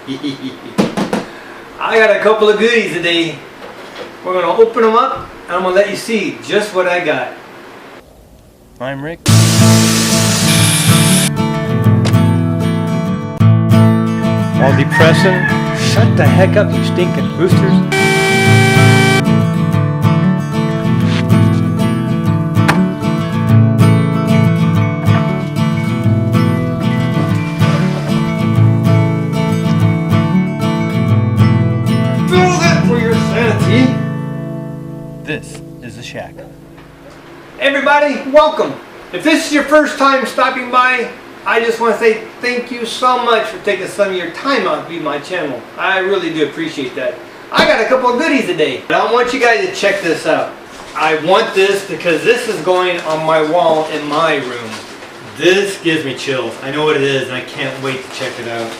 I got a couple of goodies today. We're going to open them up and I'm going to let you see just what I got. I'm Rick. All depressing. Shut the heck up, you stinking roosters. This is the shack. Everybody, welcome. If this is your first time stopping by, I just want to say thank you so much for taking some of your time out to view my channel. I really do appreciate that. I got a couple of goodies today. But I want you guys to check this out. I want this because this is going on my wall in my room. This gives me chills. I know what it is and I can't wait to check it out.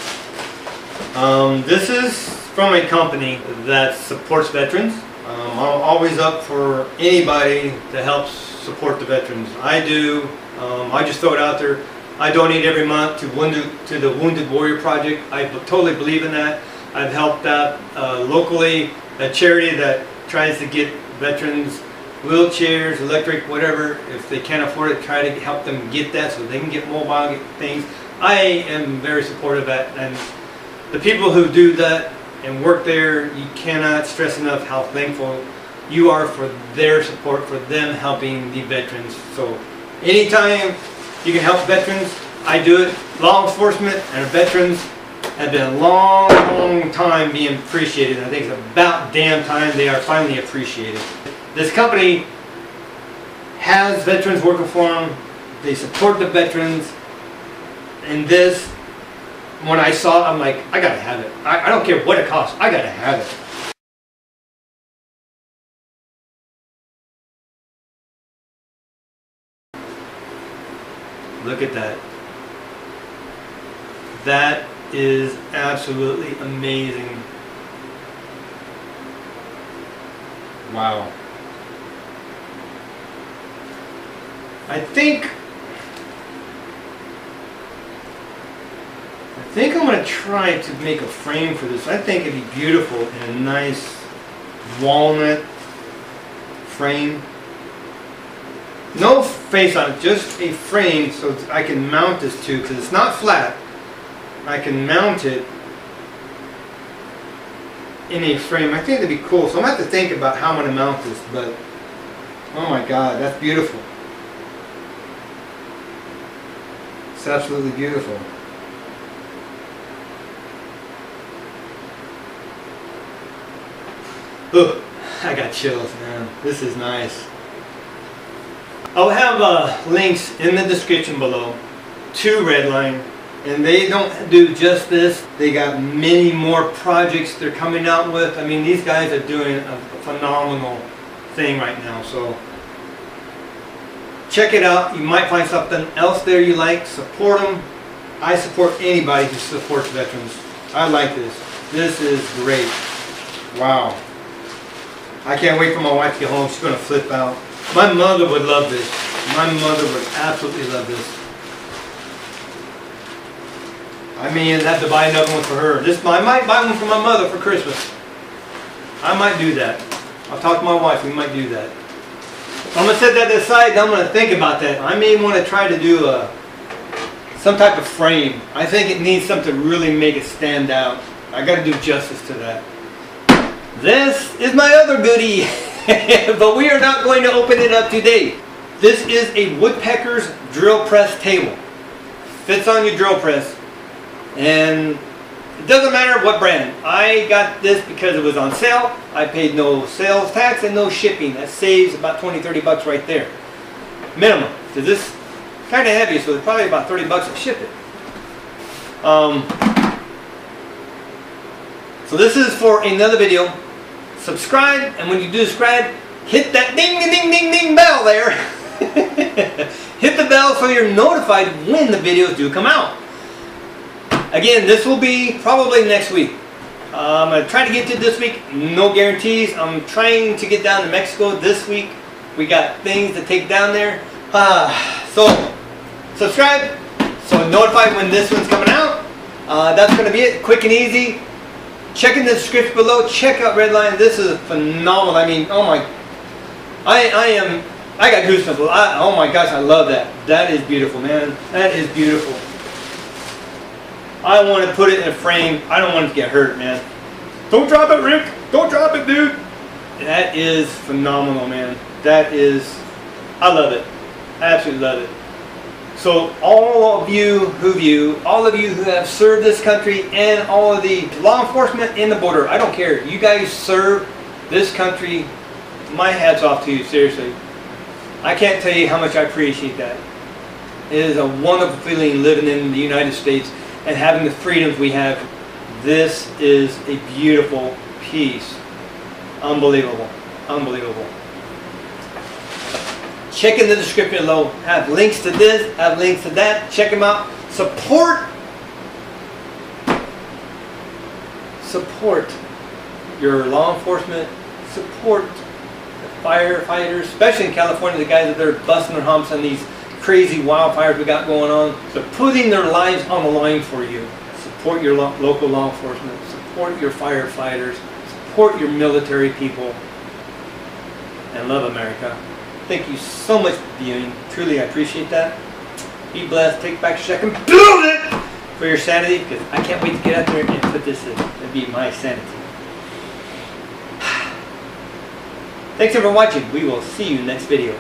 This is from a company that supports veterans. I'm always up for anybody to help support the veterans. I do. I just throw it out there. I donate every month to the Wounded Warrior Project. I totally believe in that. I've helped out locally, a charity that tries to get veterans wheelchairs, electric, whatever. If they can't afford it, try to help them get that so they can get mobile, get things. I am very supportive of that. And the people who do that and work there, you cannot stress enough how thankful you are for their support, for them helping the veterans. So anytime you can help veterans, I do it. Law enforcement and veterans have been a long time being appreciated. I think it's about damn time they are finally appreciated. This company has veterans working for them. They support the veterans. And this, when I saw it, I'm like, I gotta have it. I don't care what it costs. I gotta have it. Look at that. That is absolutely amazing. Wow. I think I'm going to try to make a frame for this. I think it'd be beautiful in a nice walnut frame. No face on it, just a frame so I can mount this to, because it's not flat. I can mount it in a frame. I think that'd be cool. So I'm going to have to think about how I'm going to mount this, but oh my God, that's beautiful. It's absolutely beautiful. Ugh, I got chills, man. This is nice. I'll have links in the description below to Redline, and they don't do just this. They got many more projects they're coming out with. I mean, these guys are doing a phenomenal thing right now. So check it out. You might find something else there you like. Support them. I support anybody who supports veterans. I like this. This is great. Wow. I can't wait for my wife to get home. She's going to flip out. My mother would love this. My mother would absolutely love this. I may have to buy another one for her. I might buy one for my mother for Christmas. I might do that. I'll talk to my wife. We might do that. I'm going to set that aside and I'm going to think about that. I may want to try to do some type of frame. I think it needs something to really make it stand out. I got to do justice to that. This is my other goodie, but we are not going to open it up today. This is a Woodpeckers drill press table. Fits on your drill press, and it doesn't matter what brand. I got this because it was on sale. I paid no sales tax and no shipping. That saves about 20-30 bucks right there. Minimum. Because this is kind of heavy, so it's probably about 30 bucks to ship it. So this is for another video. Subscribe, and when you do subscribe, hit that ding ding ding ding bell there. Hit the bell so you're notified when the videos do come out. Again, this will be probably next week. I'm going to try to get to it this week. No guarantees. I'm trying to get down to Mexico this week. We got things to take down there. So subscribe so notified when this one's coming out. That's going to be it. Quick and easy. Check in the description below. Check out Redline. This is phenomenal. I mean, oh my, I got goosebumps. Oh my gosh, I love that. That is beautiful, man. That is beautiful. I want to put it in a frame. I don't want it to get hurt, man. Don't drop it, Rick. Don't drop it, dude. That is phenomenal, man. That is, I love it. I absolutely love it. So all of you who have served this country, and all of the law enforcement in the border, I don't care. You guys serve this country. My hat's off to you, seriously. I can't tell you how much I appreciate that. It is a wonderful feeling living in the United States and having the freedoms we have. This is a beautiful piece. Unbelievable. Unbelievable. Check in the description below. Have links to this, have links to that. Check them out. Support your law enforcement. Support the firefighters, especially in California, the guys that are busting their humps on these crazy wildfires we got going on. They're putting their lives on the line for you. Support your local law enforcement. Support your firefighters. Support your military people. And love America. Thank you so much for viewing. Truly, I appreciate that. Be blessed. Take back your second. Build it for your sanity, because I can't wait to get out there and put this in. It'll be my sanity. Thanks everyone for watching. We will see you next video.